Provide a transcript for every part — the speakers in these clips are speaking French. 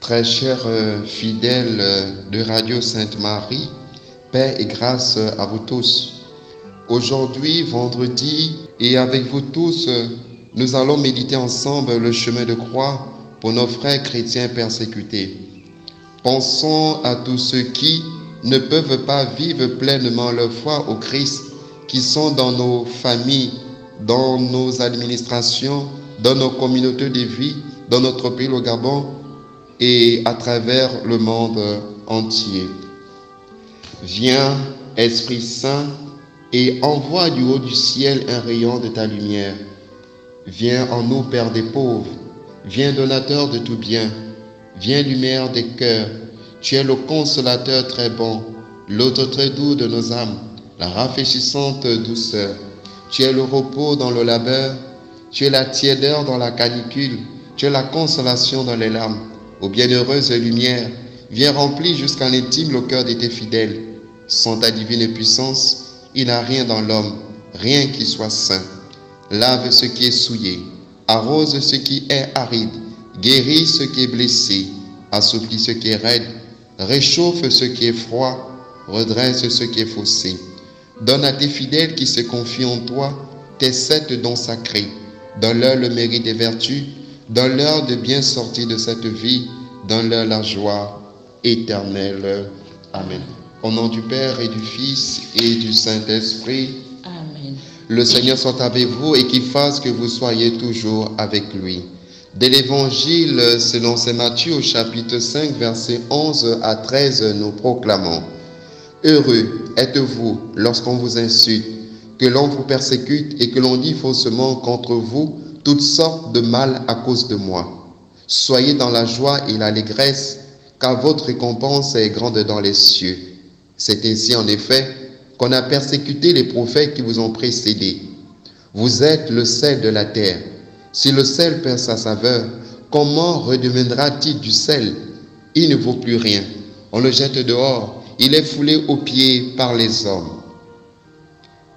Très chers fidèles de Radio Sainte-Marie, paix et grâce à vous tous. Aujourd'hui, vendredi, et avec vous tous, nous allons méditer ensemble le chemin de croix pour nos frères chrétiens persécutés. Pensons à tous ceux qui ne peuvent pas vivre pleinement leur foi au Christ, qui sont dans nos familles, dans nos administrations, dans nos communautés de vie, dans notre pays, le Gabon, et à travers le monde entier. Viens, Esprit Saint, et envoie du haut du ciel un rayon de ta lumière. Viens en nous, Père des pauvres, viens donateur de tout bien, viens lumière des cœurs. Tu es le consolateur très bon, l'autre très doux de nos âmes, la rafraîchissante douceur. Tu es le repos dans le labeur, tu es la tiédeur dans la canicule, tu es la consolation dans les larmes. Ô bienheureuse lumière, viens remplir jusqu'à l'intime le cœur de tes fidèles. Sans ta divine puissance, il n'y a rien dans l'homme, rien qui soit saint. Lave ce qui est souillé, arrose ce qui est aride, guéris ce qui est blessé, assouplis ce qui est raide, réchauffe ce qui est froid, redresse ce qui est faussé. Donne à tes fidèles qui se confient en toi tes 7 dons sacrés. Donne-leur le mérite des vertus, donne-leur de bien sortir de cette vie, donne-leur la joie éternelle. Amen. Au nom du Père et du Fils et du Saint-Esprit. Amen. Le Seigneur soit avec vous et qu'il fasse que vous soyez toujours avec lui. De l'Évangile selon saint Matthieu au chapitre 5, versets 11 à 13, nous proclamons: Heureux êtes-vous lorsqu'on vous insulte, que l'on vous persécute et que l'on dit faussement contre vous toutes sortes de mal à cause de moi. Soyez dans la joie et l'allégresse, car votre récompense est grande dans les cieux. C'est ainsi en effet qu'on a persécuté les prophètes qui vous ont précédés. Vous êtes le sel de la terre. Si le sel perd sa saveur, comment redeviendra-t-il du sel? Il ne vaut plus rien. On le jette dehors. Il est foulé aux pieds par les hommes.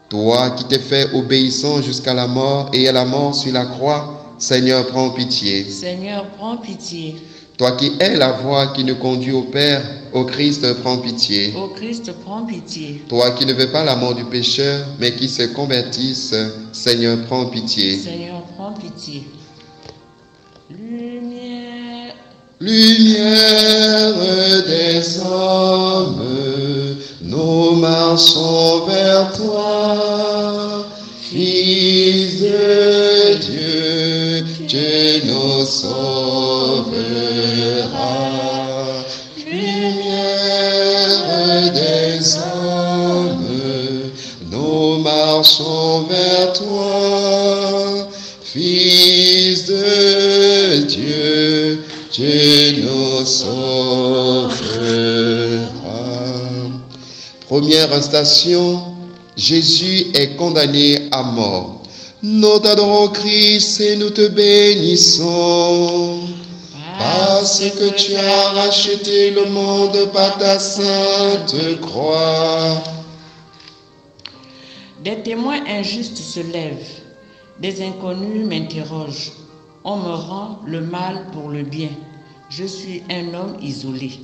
Toi qui t'es fait obéissant jusqu'à la mort et à la mort sur la croix, Seigneur, prends pitié. Seigneur, prends pitié. Toi qui es la voie qui nous conduit au Père, au Christ, prends pitié. Ô Christ, prends pitié. Toi qui ne veux pas la mort du pécheur, mais qui se convertisse, Seigneur, prends pitié. Seigneur, prends pitié. Lumière. Lumière des hommes, nous marchons vers toi. Fils de Dieu, Dieu nous sauvera. Lumière des hommes, nous marchons vers toi. Fils de Dieu, Dieu nous sauvera. Première station, Jésus est condamné à mort. Nous t'adorons Christ et nous te bénissons. Parce que tu as racheté le monde par ta sainte croix. Des témoins injustes se lèvent. Des inconnus m'interrogent. On me rend le mal pour le bien. Je suis un homme isolé.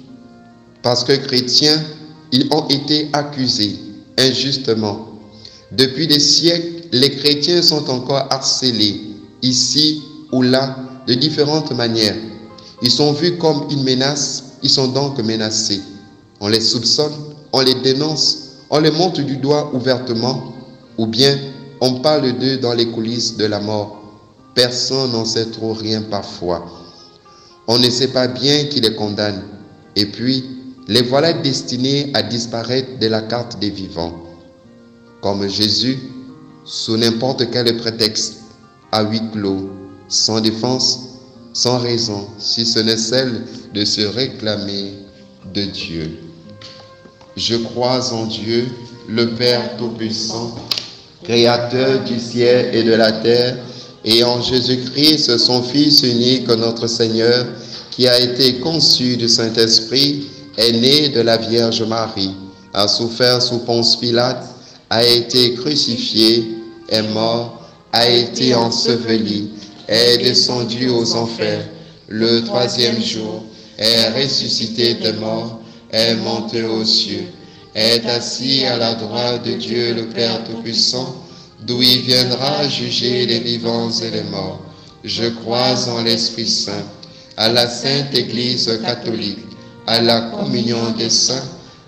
Parce que chrétiens, ils ont été accusés injustement. Depuis des siècles, les chrétiens sont encore harcelés, ici ou là, de différentes manières. Ils sont vus comme une menace, ils sont donc menacés. On les soupçonne, on les dénonce, on les montre du doigt ouvertement, ou bien on parle d'eux dans les coulisses de la mort. Personne n'en sait trop rien parfois. On ne sait pas bien qui les condamne. Et puis, les voilà destinés à disparaître de la carte des vivants. Comme Jésus, sous n'importe quel prétexte, à huis clos, sans défense, sans raison, si ce n'est celle de se réclamer de Dieu. Je crois en Dieu, le Père Tout-Puissant, Créateur du ciel et de la terre, et en Jésus-Christ, son Fils unique, notre Seigneur, qui a été conçu du Saint-Esprit, est né de la Vierge Marie, a souffert sous Ponce Pilate, a été crucifié, est mort, a été enseveli, est descendu aux enfers, le 3e jour, est ressuscité des morts, est monté aux cieux, est assis à la droite de Dieu le Père Tout-Puissant, d'où il viendra juger les vivants et les morts. Je crois en l'Esprit Saint, à la Sainte Église catholique, à la communion des saints,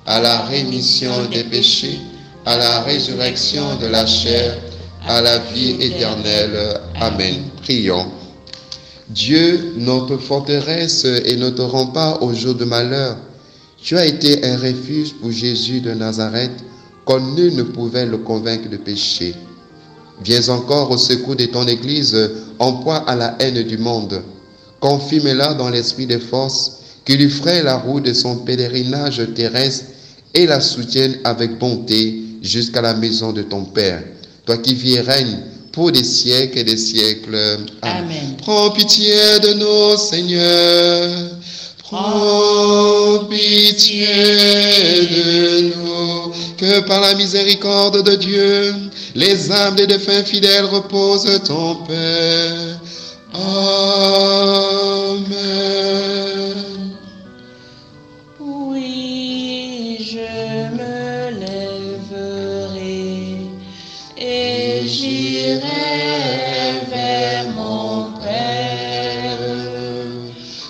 à la rémission des péchés, à la résurrection de la chair, à la vie éternelle. Amen. Prions. Dieu, notre forteresse et notre rempart au jour de malheur, tu as été un refuge pour Jésus de Nazareth, quand nul ne pouvait le convaincre de péché. Viens encore au secours de ton Église en proie à la haine du monde. Confirme-la dans l'esprit des forces, qui lui fraye la route de son pèlerinage terrestre et la soutienne avec bonté jusqu'à la maison de ton Père. Toi qui vis et règnes pour des siècles et des siècles. Amen. Prends pitié de nous, Seigneur. Prends pitié de nous, que par la miséricorde de Dieu, les âmes des défunts fidèles reposent en paix. Amen. Oui, je me lèverai et j'irai vers mon Père.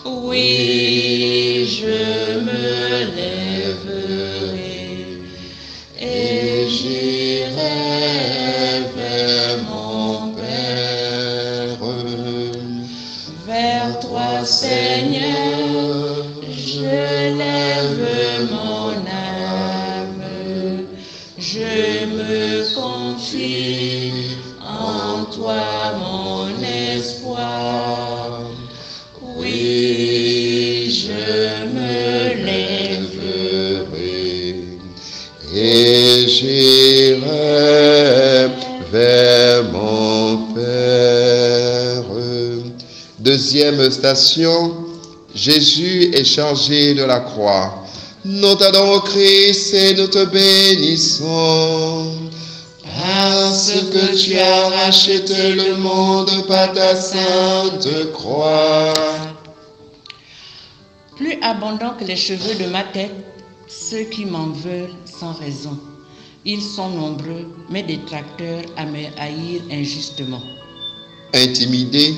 Oui, je me lèverai et j'irai vers mon Père. Vers toi, Seigneur, je lève mon âme. Je me confie en toi, mon espoir. Oui, je me lèverai Et j'irai vers mon Père. Deuxième station, Jésus est chargé de la croix. Nous t'adorons, Christ, et nous te bénissons. Parce que tu as racheté le monde par ta sainte croix. Plus abondants que les cheveux de ma tête, ceux qui m'en veulent sans raison. Ils sont nombreux, mes détracteurs à me haïr injustement. Intimidés,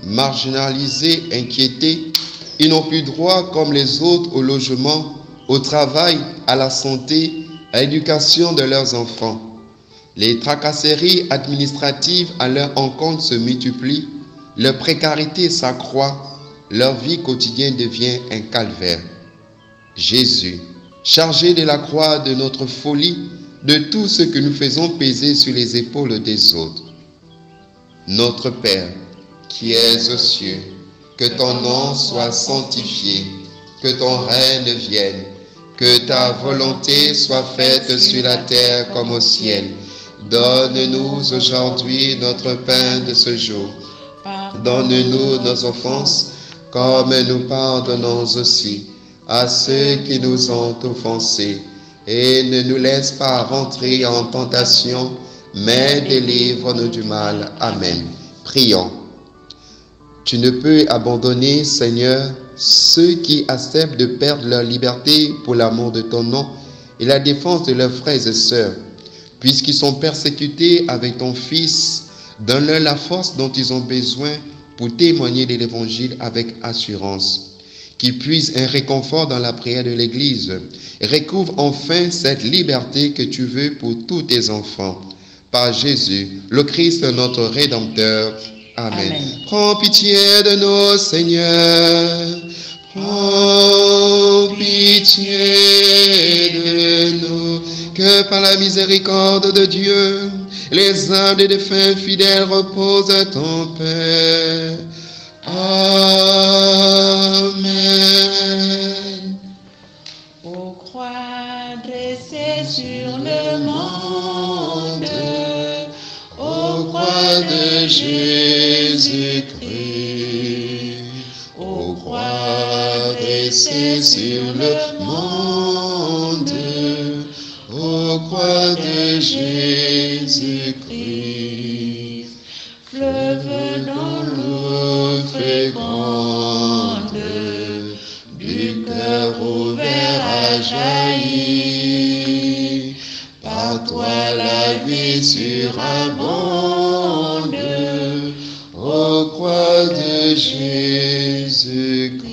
marginalisés, inquiétés, ils n'ont plus droit comme les autres au logement, au travail, à la santé, à l'éducation de leurs enfants. Les tracasseries administratives à leur encontre se multiplient, leur précarité s'accroît, leur vie quotidienne devient un calvaire. Jésus, chargé de la croix de notre folie, de tout ce que nous faisons peser sur les épaules des autres. Notre Père, qui es aux cieux, que ton nom soit sanctifié, que ton règne vienne, que ta volonté soit faite sur la terre comme au ciel. Donne-nous aujourd'hui notre pain de ce jour. Pardonne-nous nos offenses, comme nous pardonnons aussi à ceux qui nous ont offensés. Et ne nous laisse pas rentrer en tentation, mais délivre-nous du mal. Amen. Prions. Tu ne peux abandonner, Seigneur, ceux qui acceptent de perdre leur liberté pour l'amour de ton nom et la défense de leurs frères et sœurs. Puisqu'ils sont persécutés avec ton Fils, donne-leur la force dont ils ont besoin pour témoigner de l'Évangile avec assurance. Qu'ils puissent un réconfort dans la prière de l'Église et recouvre enfin cette liberté que tu veux pour tous tes enfants. Par Jésus, le Christ notre Rédempteur. Amen. Amen. Prends pitié de nous, Seigneur. Prends pitié de nous, que par la miséricorde de Dieu, les âmes des défunts fidèles reposent en paix. Amen. Ô croix dressée sur le monde, ô croix de Jésus-Christ, ô croix dressée sur le monde, ô croix de Jésus-Christ, fleuve dans l'eau féconde du jaillit. Par toi la vie surabonde, ô croix de Jésus-Christ.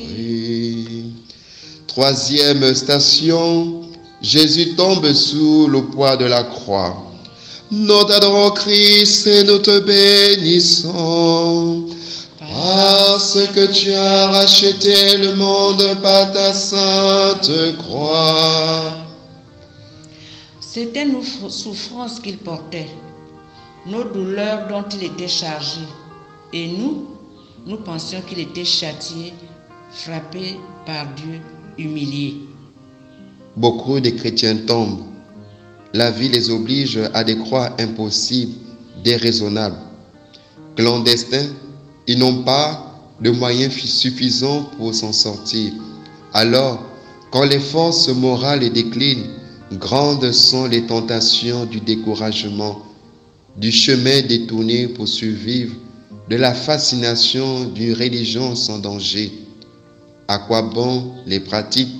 Troisième station, Jésus tombe sous le poids de la croix. Nous t'adorons Christ et nous te bénissons, parce que tu as racheté le monde par ta sainte croix. C'était nos souffrances qu'il portait, nos douleurs dont il était chargé. Et nous pensions qu'il était châtié, frappé par Dieu, humilié. Beaucoup de chrétiens tombent. La vie les oblige à des croix impossibles, déraisonnables. Clandestins, ils n'ont pas de moyens suffisants pour s'en sortir. Alors, quand les forces morales déclinent, grandes sont les tentations du découragement, du chemin détourné pour survivre, de la fascination d'une religion sans danger. À quoi bon les pratiques?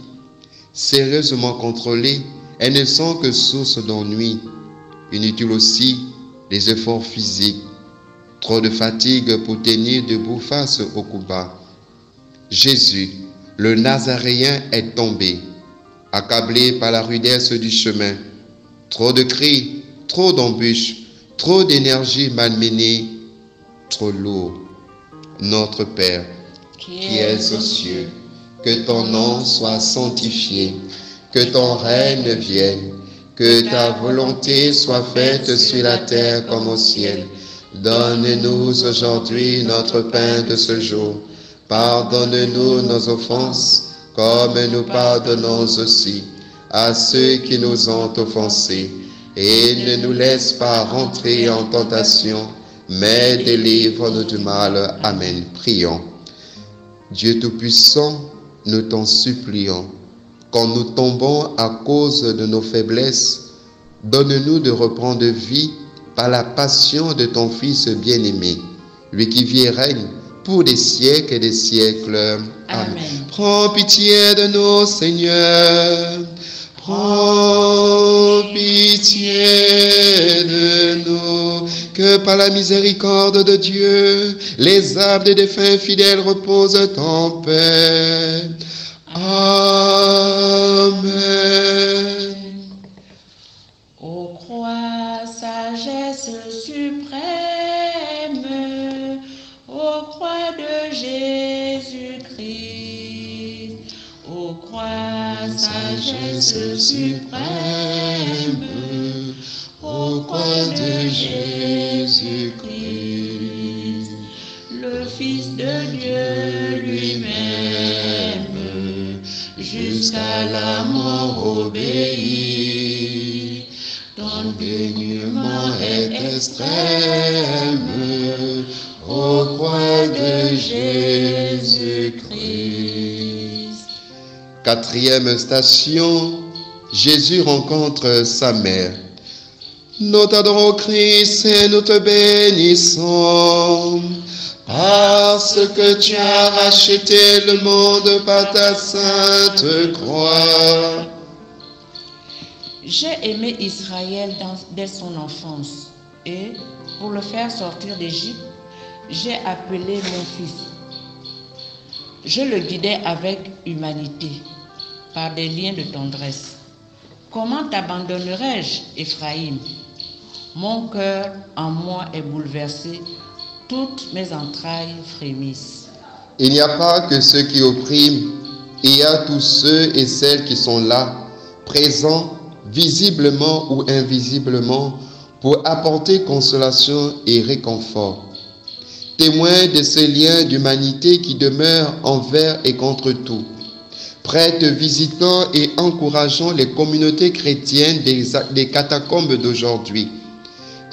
Sérieusement contrôlées, elles ne sont que source d'ennui. Inutile aussi les efforts physiques. Trop de fatigue pour tenir debout face au coups bas. Jésus, le Nazaréen, est tombé, accablé par la rudesse du chemin. Trop de cris, trop d'embûches, trop d'énergie malmenée, trop lourd. Notre Père, qui es aux cieux, que ton nom soit sanctifié, que ton règne vienne, que ta volonté soit faite sur la terre comme au ciel. Donne-nous aujourd'hui notre pain de ce jour. Pardonne-nous nos offenses, comme nous pardonnons aussi à ceux qui nous ont offensés. Et ne nous laisse pas rentrer en tentation, mais délivre-nous du mal. Amen. Prions. Dieu Tout-Puissant, nous t'en supplions. Quand nous tombons à cause de nos faiblesses, donne-nous de reprendre vie par la passion de ton Fils bien-aimé, lui qui vit et règne pour des siècles et des siècles. Amen. Prends pitié de nous, Seigneur. Prends pitié de nous, que par la miséricorde de Dieu, les âmes des défunts fidèles reposent en paix. Amen. Ô croix, sagesse suprême, ô croix de Jésus-Christ, ô croix, sagesse suprême, ô croix de Jésus-Christ, le Fils de Dieu lui-même, jusqu'à la mort obéit. Ton dénuement est extrême, ô croix de Jésus-Christ. Quatrième station, Jésus rencontre sa mère. Nous t'adorons Christ et nous te bénissons, parce que tu as racheté le monde par ta sainte croix. J'ai aimé Israël dès son enfance, et pour le faire sortir d'Égypte, j'ai appelé mon fils. Je le guidais avec humanité, par des liens de tendresse. Comment t'abandonnerai-je, Éphraïm? Mon cœur en moi est bouleversé, toutes mes entrailles frémissent. Il n'y a pas que ceux qui oppriment, il y a tous ceux et celles qui sont là, présents, visiblement ou invisiblement, pour apporter consolation et réconfort. Témoins de ces liens d'humanité qui demeurent envers et contre tout. Prêtres visitant et encourageant les communautés chrétiennes des catacombes d'aujourd'hui.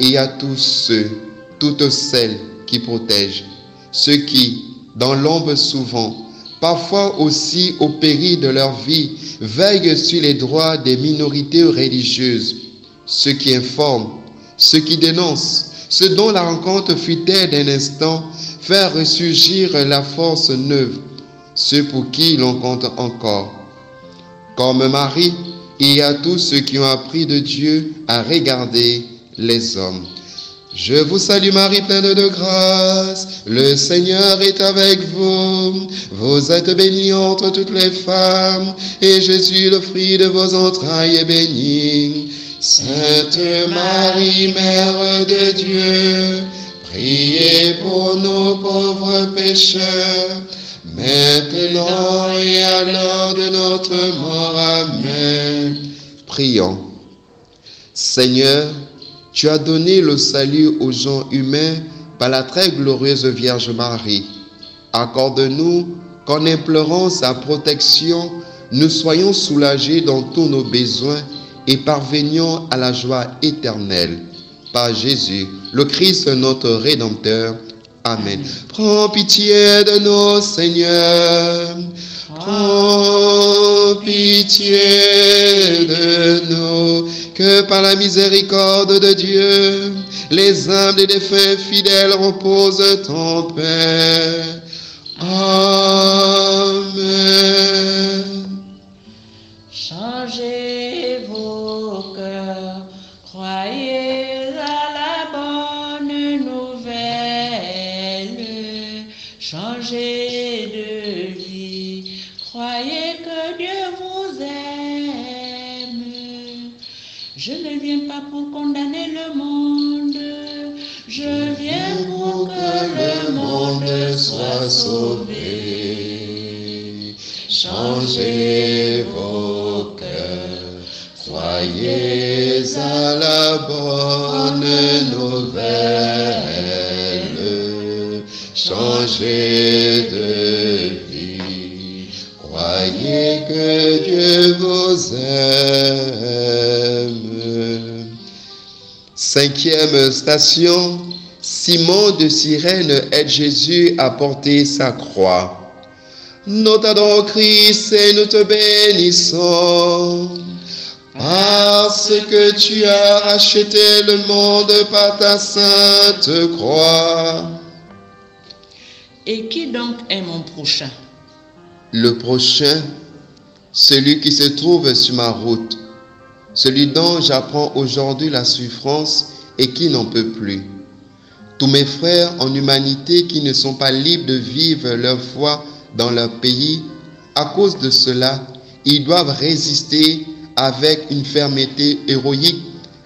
Il y a tous ceux, toutes celles qui protègent, ceux qui, dans l'ombre souvent, parfois aussi au péril de leur vie, veillent sur les droits des minorités religieuses, ceux qui informent, ceux qui dénoncent, ceux dont la rencontre fut-elle d'un instant, faire ressurgir la force neuve, ceux pour qui l'on compte encore. comme Marie, et à tous ceux qui ont appris de Dieu à regarder les hommes. Je vous salue Marie, pleine de grâce, le Seigneur est avec vous. Vous êtes bénie entre toutes les femmes, et Jésus, le fruit de vos entrailles, est béni. Sainte Marie, Mère de Dieu, priez pour nos pauvres pécheurs, maintenant et à l'heure de notre mort. Amen. Prions. Seigneur, tu as donné le salut aux gens humains par la très glorieuse Vierge Marie. Accorde-nous qu'en implorant sa protection, nous soyons soulagés dans tous nos besoins et parvenions à la joie éternelle. Par Jésus, le Christ notre Rédempteur. Amen. Prends pitié de nous, Seigneur. Prends pitié de nous, que par la miséricorde de Dieu, les âmes des défunts fidèles reposent en paix. Amen. Changez vos cœurs, croyez à la bonne nouvelle. Changez de vie, croyez que Dieu vous aime. Je ne viens pas pour condamner le monde, je viens pour que le monde soit sauvé. Changez vos cœurs, croyez à la bonne nouvelle. Changez de vie, croyez que Dieu vous aime. Cinquième station, Simon de Cyrène aide Jésus à porter sa croix. Nous t'adorons Christ et nous te bénissons, parce que tu as racheté le monde par ta sainte croix. Et qui donc est mon prochain? Le prochain, celui qui se trouve sur ma route, celui dont j'apprends aujourd'hui la souffrance et qui n'en peut plus. Tous mes frères en humanité qui ne sont pas libres de vivre leur foi dans leur pays, à cause de cela, ils doivent résister avec une fermeté héroïque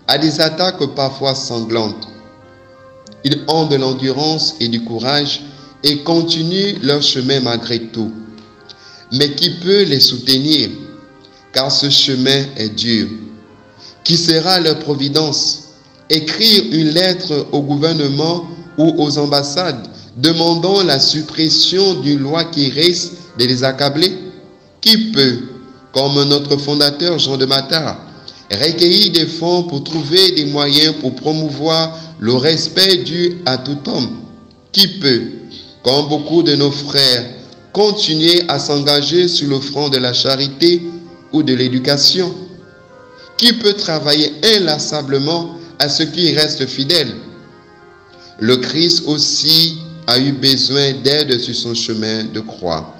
à des attaques parfois sanglantes. Ils ont de l'endurance et du courage et continuent leur chemin malgré tout. Mais qui peut les soutenir? Car ce chemin est dur. Qui sera leur providence? Écrire une lettre au gouvernement ou aux ambassades demandant la suppression d'une loi qui risque de les accabler? Qui peut, comme notre fondateur Jean de Mattard, recueillir des fonds pour trouver des moyens pour promouvoir le respect dû à tout homme? Qui peut, comme beaucoup de nos frères, continuer à s'engager sur le front de la charité ou de l'éducation? Qui peut travailler inlassablement à ceux qui restent fidèles? Le Christ aussi a eu besoin d'aide sur son chemin de croix.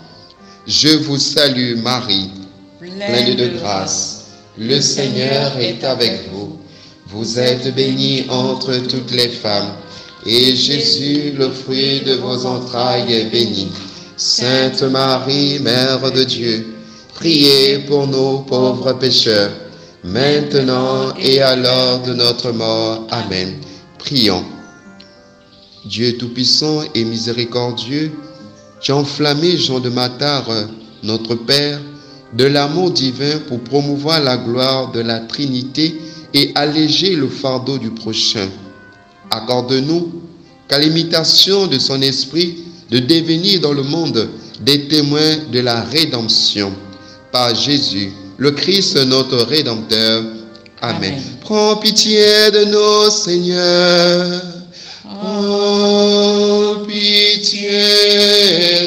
Je vous salue Marie, pleine de grâce. Le Seigneur est avec vous. Vous êtes bénie entre toutes les femmes, et Jésus, le fruit de vos entrailles, est béni. Sainte Marie, Mère de Dieu, priez pour nous pauvres pécheurs, maintenant et à l'heure de notre mort. Amen. Prions. Dieu Tout-Puissant et miséricordieux, tu as enflammé Jean de Mattard, notre Père, de l'amour divin pour promouvoir la gloire de la Trinité et alléger le fardeau du prochain. Accorde-nous qu'à l'imitation de son esprit, de devenir dans le monde des témoins de la rédemption. Par Jésus, le Christ notre Rédempteur. Amen. Prends pitié de nous, Seigneur. Prends pitié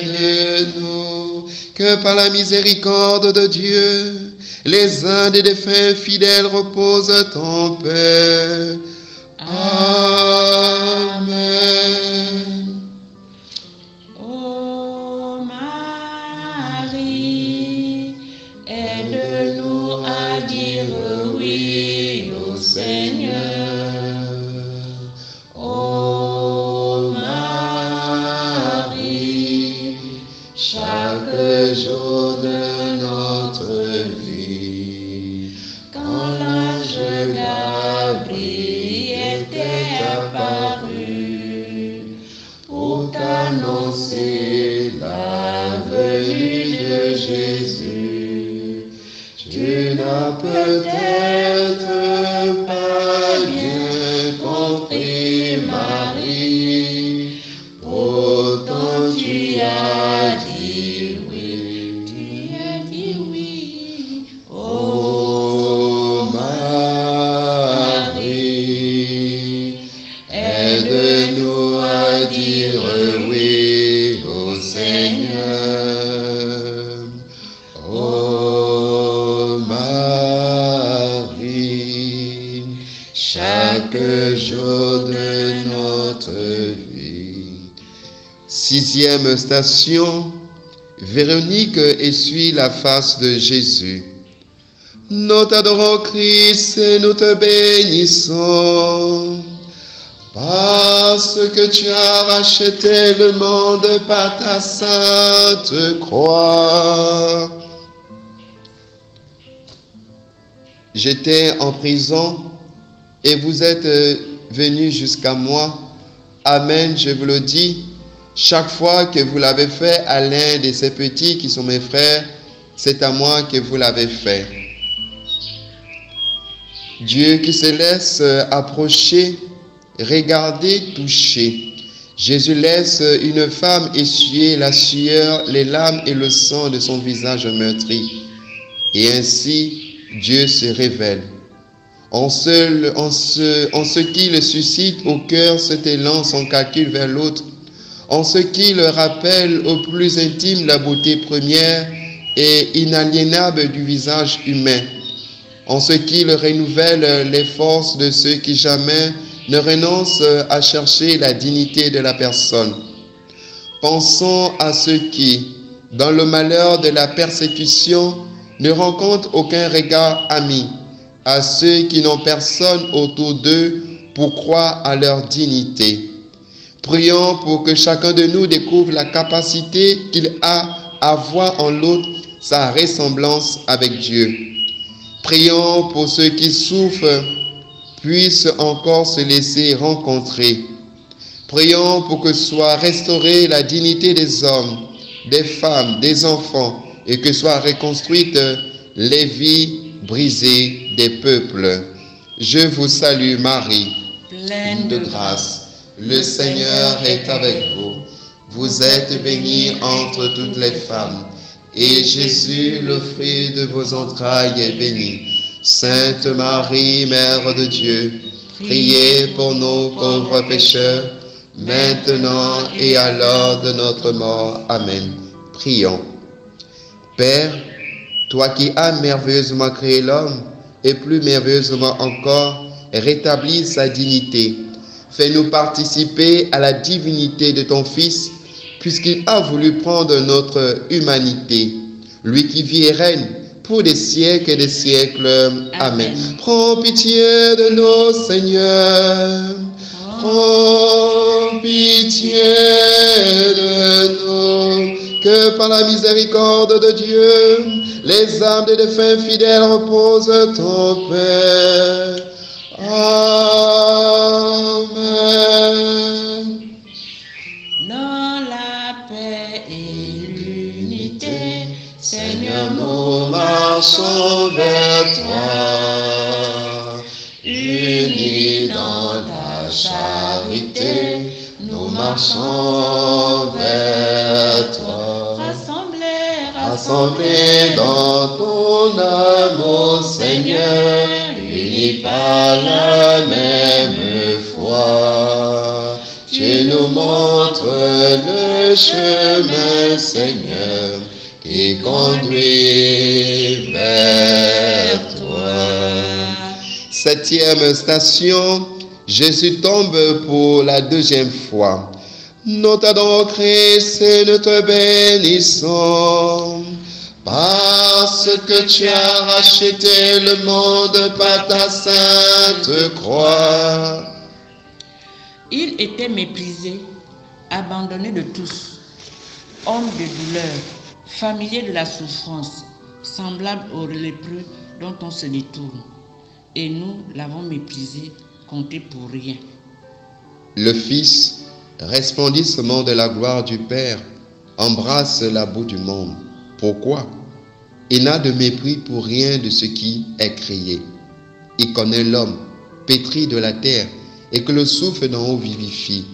de nous, que par la miséricorde de Dieu, les uns des défunts fidèles reposent en paix. Amen. Ô Marie, aide-nous. Seigneur. Ô Marie, chaque jour de notre vie, quand l'ange Gabriel était apparu pour t'annoncer la venue de Jésus, tu n'as peut-être pas bien compris, Marie, pourtant tu as dit oui, tu as dit oui. Ô Marie, aide-nous à dire oui au Seigneur. Ô Marie, chaque jour de notre vie. 6e station, Véronique essuie la face de Jésus. Nous t'adorons Christ et nous te bénissons, parce que tu as racheté le monde par ta sainte croix. J'étais en prison et vous êtes venus jusqu'à moi. Amen, je vous le dis. Chaque fois que vous l'avez fait à l'un de ces petits qui sont mes frères, c'est à moi que vous l'avez fait. Dieu qui se laisse approcher, regarder, toucher. Jésus laisse une femme essuyer la sueur, les larmes et le sang de son visage meurtri. Et ainsi, Dieu se révèle. En ce qu'il suscite au cœur cet élan sans calcul vers l'autre, en ce qu'il rappelle au plus intime la beauté première et inaliénable du visage humain, en ce qu'il renouvelle les forces de ceux qui jamais ne renoncent à chercher la dignité de la personne. Pensons à ceux qui, dans le malheur de la persécution, ne rencontrent aucun regard ami, à ceux qui n'ont personne autour d'eux pour croire à leur dignité. Prions pour que chacun de nous découvre la capacité qu'il a à voir en l'autre sa ressemblance avec Dieu. Prions pour ceux qui souffrent puissent encore se laisser rencontrer. Prions pour que soit restaurée la dignité des hommes, des femmes, des enfants, et que soient reconstruites les vies brisées des peuples. Je vous salue Marie, pleine de grâce. Le Seigneur est avec vous. Vous êtes bénie entre toutes les femmes, et Jésus, le fruit de vos entrailles, est béni. Sainte Marie, Mère de Dieu, priez pour nous pauvres pécheurs, maintenant et à l'heure de notre mort. Amen. Prions. Père, toi qui as merveilleusement créé l'homme, et plus merveilleusement encore, rétabli sa dignité, fais-nous participer à la divinité de ton Fils, puisqu'il a voulu prendre notre humanité, lui qui vit et règne pour des siècles et des siècles. Amen. Prends pitié de nous, Seigneur. Prends pitié de nous. Que par la miséricorde de Dieu, les âmes des défunts fidèles reposent en paix. Amen. Dans la paix et l'unité, Seigneur, nous marchons vers toi, unis dans ta charité, nous marchons vers toi. Rassemblés dans ton amour, Seigneur, unis par la même foi. Tu nous montres le chemin, Seigneur, qui conduit vers toi. 7e station, Jésus tombe pour la 2e fois. Nous t'adorons Christ et nous te bénissons, Parce que tu as racheté le monde par ta sainte croix. Il était méprisé, abandonné de tous, homme de douleur, familier de la souffrance, semblable au lépreux dont on se détourne. Et nous l'avons méprisé, compté pour rien. Le Fils, resplendissement de la gloire du Père, embrasse la boue du monde. Pourquoi? Il n'a de mépris pour rien de ce qui est créé. Il connaît l'homme, pétri de la terre, et que le souffle d'en haut vivifie.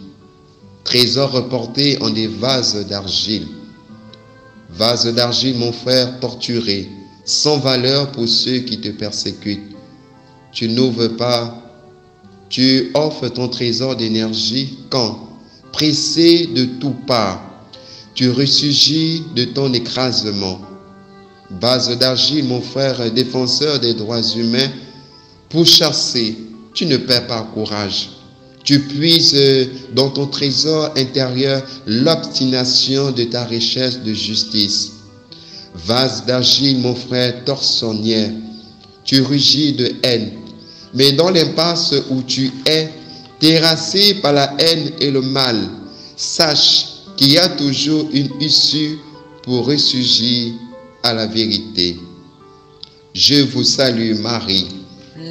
Trésor reporté en des vases d'argile. Vases d'argile, mon frère, torturé, sans valeur pour ceux qui te persécutent. Tu n'ouvres pas, tu offres ton trésor d'énergie quand, pressé de tout part, tu ressurgis de ton écrasement. Vase d'argile, mon frère, défenseur des droits humains, pour chasser, tu ne perds pas courage. Tu puises dans ton trésor intérieur l'obstination de ta richesse de justice. Vase d'argile, mon frère, tortionnaire, tu rugis de haine. Mais dans l'impasse où tu es, terrassé par la haine et le mal, sache qu'il y a toujours une issue pour ressurgir à la vérité. Je vous salue Marie,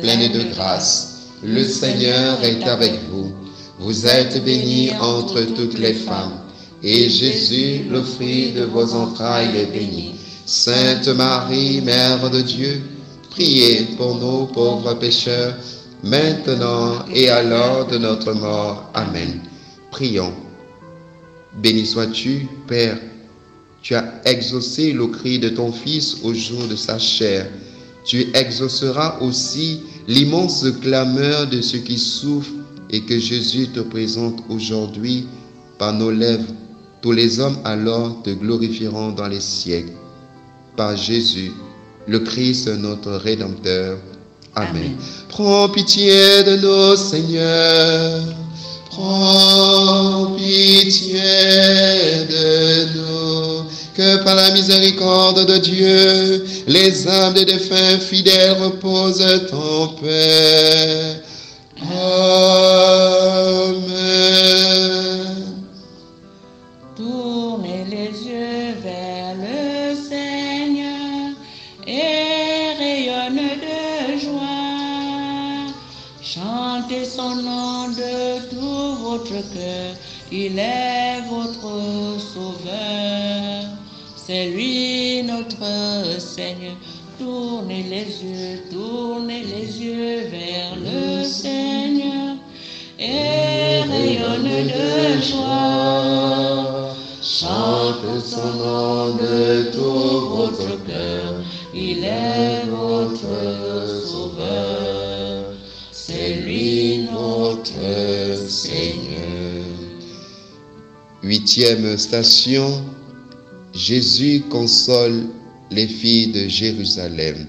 pleine de grâce. Le Seigneur est avec vous. Vous êtes bénie entre toutes les femmes, et Jésus, le fruit de vos entrailles, est béni. Sainte Marie, Mère de Dieu, priez pour nous pauvres pécheurs, maintenant et à l'heure de notre mort. Amen. Prions. Béni sois-tu, Père. Tu as exaucé le cri de ton Fils au jour de sa chair. Tu exauceras aussi l'immense clameur de ceux qui souffrent et que Jésus te présente aujourd'hui par nos lèvres. Tous les hommes alors te glorifieront dans les siècles. Par Jésus, le Christ, notre Rédempteur. Amen. Amen. Prends pitié de nous, Seigneur. Prends pitié de nous. Que par la miséricorde de Dieu, les âmes des défunts fidèles reposent en paix. Amen. Tournez les yeux vers le Seigneur et rayonnez de joie. Chantez son nom de tout votre cœur. Il est votre sauveur. C'est lui notre Seigneur. Tournez les yeux vers le Seigneur et rayonnez de joie. Chantez son nom de tout votre cœur. Il est votre sauveur. C'est lui notre Seigneur. 8e station. Jésus console les filles de Jérusalem.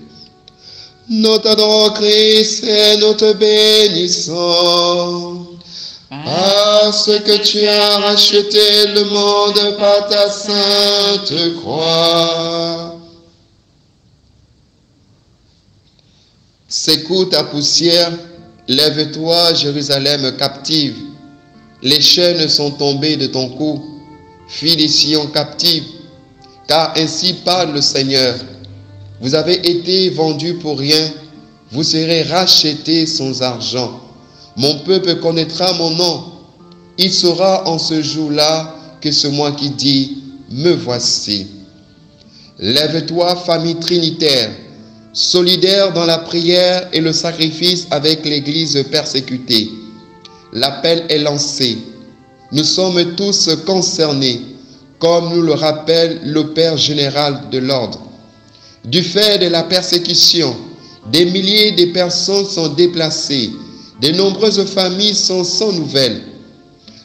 Nous t'adorons Christ et nous te bénissons, parce que tu as racheté le monde par ta sainte croix. Secoue ta poussière, lève-toi Jérusalem captive. Les chaînes sont tombées de ton cou, fille des Sion captive. Car ainsi parle le Seigneur. Vous avez été vendus pour rien, vous serez rachetés sans argent. Mon peuple connaîtra mon nom. Il saura en ce jour-là que c'est moi qui dis, me voici. Lève-toi, famille trinitaire, solidaire dans la prière et le sacrifice avec l'Église persécutée. L'appel est lancé. Nous sommes tous concernés, comme nous le rappelle le Père général de l'ordre. Du fait de la persécution, des milliers de personnes sont déplacées, de nombreuses familles sont sans nouvelles.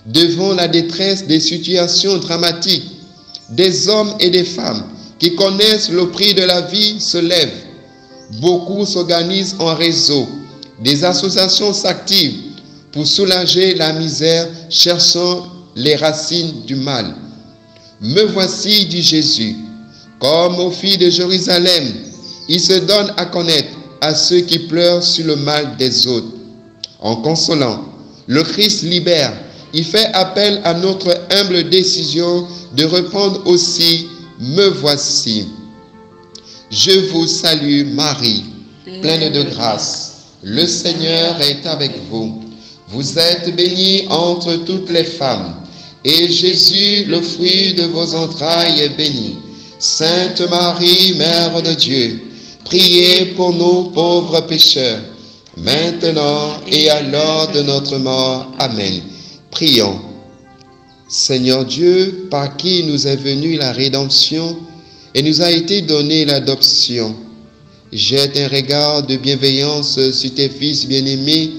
Devant la détresse des situations dramatiques, des hommes et des femmes qui connaissent le prix de la vie se lèvent. Beaucoup s'organisent en réseau, des associations s'activent pour soulager la misère, cherchant les racines du mal. Me voici, dit Jésus, Comme aux filles de Jérusalem, il se donne à connaître à ceux qui pleurent sur le mal des autres. En consolant, le Christ libère. Il fait appel à notre humble décision de répondre aussi « Me voici ». Je vous salue Marie, pleine de grâce. Le Seigneur est avec vous. Vous êtes bénie entre toutes les femmes. Et Jésus, le fruit de vos entrailles, est béni. Sainte Marie, Mère de Dieu, priez pour nous pauvres pécheurs, maintenant et à l'heure de notre mort. Amen. Prions. Seigneur Dieu, par qui nous est venue la rédemption et nous a été donnée l'adoption, jette un regard de bienveillance sur tes fils bien-aimés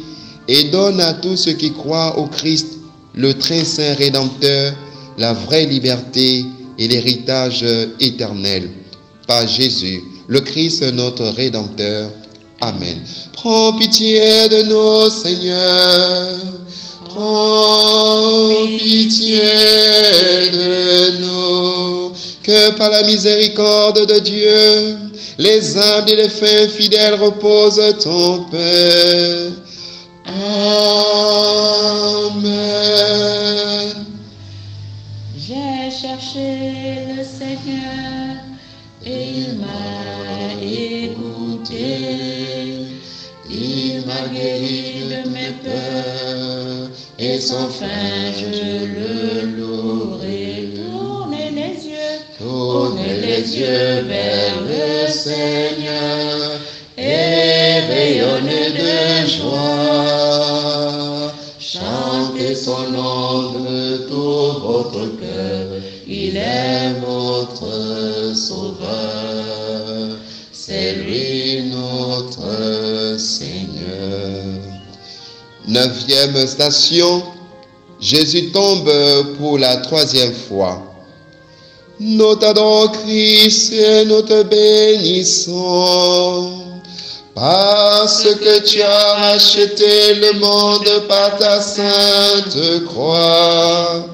et donne à tous ceux qui croient au Christ le très saint Rédempteur, la vraie liberté et l'héritage éternel. Par Jésus, le Christ notre Rédempteur. Amen. Prends pitié de nous, Seigneur. Prends pitié de nous. Que par la miséricorde de Dieu, les âmes et les fins fidèles reposent en paix. Amen. J'ai cherché le Seigneur et il m'a écouté. Il m'a guéri de mes peurs et sans fin je le louerai. Tournez les yeux vers le Seigneur et rayonnez de joie. Chantez son nom de tout votre cœur, il est votre sauveur, c'est lui notre Seigneur. 9e station, Jésus tombe pour la 3e fois. Nous t'adorons Christ et nous te bénissons, parce que tu as racheté le monde par ta sainte croix.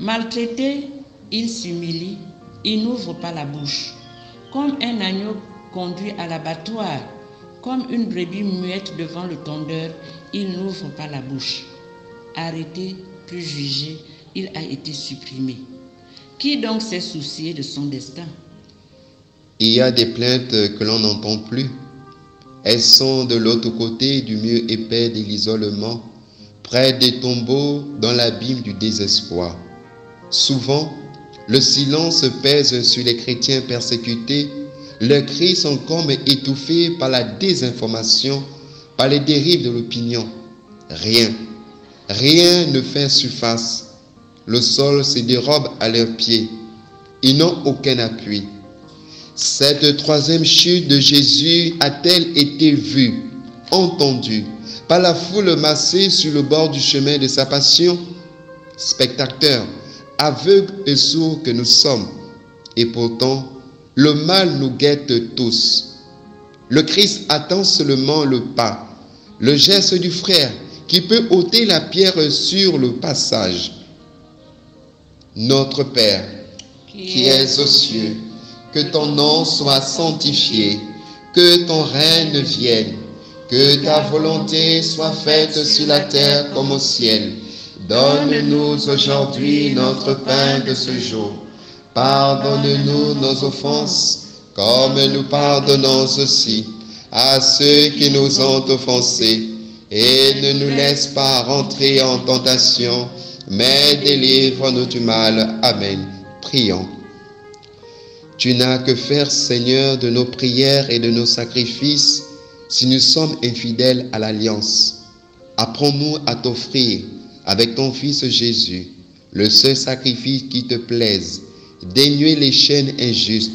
Maltraité, il s'humilie, il n'ouvre pas la bouche. Comme un agneau conduit à l'abattoir, comme une brebis muette devant le tondeur, il n'ouvre pas la bouche. Arrêté, puis jugé, il a été supprimé. Qui donc s'est soucié de son destin? Il y a des plaintes que l'on n'entend plus. Elles sont de l'autre côté du mur épais de l'isolement, près des tombeaux dans l'abîme du désespoir. Souvent, le silence pèse sur les chrétiens persécutés. Leurs cris sont comme étouffés par la désinformation, par les dérives de l'opinion. Rien ne fait surface. Le sol se dérobe à leurs pieds. Ils n'ont aucun appui. Cette 3e chute de Jésus a-t-elle été vue, entendue par la foule massée sur le bord du chemin de sa passion? Spectateurs, aveugles et sourds que nous sommes, et pourtant, le mal nous guette tous. Le Christ attend seulement le pas, le geste du frère qui peut ôter la pierre sur le passage. Notre Père, qui es aux cieux, que ton nom soit sanctifié, que ton règne vienne, que ta volonté soit faite sur la terre comme au ciel. Donne-nous aujourd'hui notre pain de ce jour. Pardonne-nous nos offenses, comme nous pardonnons aussi à ceux qui nous ont offensés. Et ne nous laisse pas rentrer en tentation, mais délivre-nous du mal. Amen. Prions. Tu n'as que faire, Seigneur, de nos prières et de nos sacrifices si nous sommes infidèles à l'alliance. Apprends-nous à t'offrir, avec ton Fils Jésus, le seul sacrifice qui te plaise, dénuer les chaînes injustes,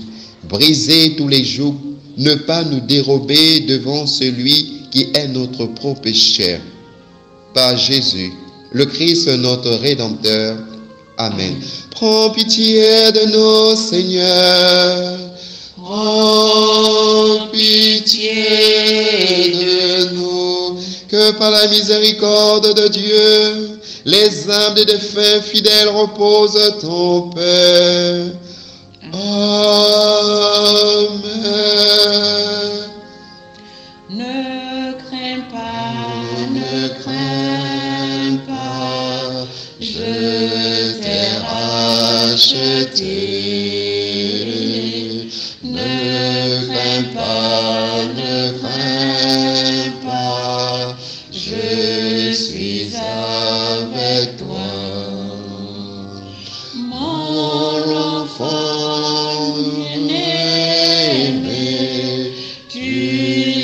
briser tous les jougs, ne pas nous dérober devant celui qui est notre propre pécheur. Par Jésus, le Christ notre Rédempteur. Amen. Prends pitié de nous, Seigneur. Prends pitié de nous, que par la miséricorde de Dieu, les âmes des défunts fidèles reposent en paix. Amen. Ne crains pas, je t'ai racheté. Ne crains pas, je suis avec toi. Mon enfant aimé, tu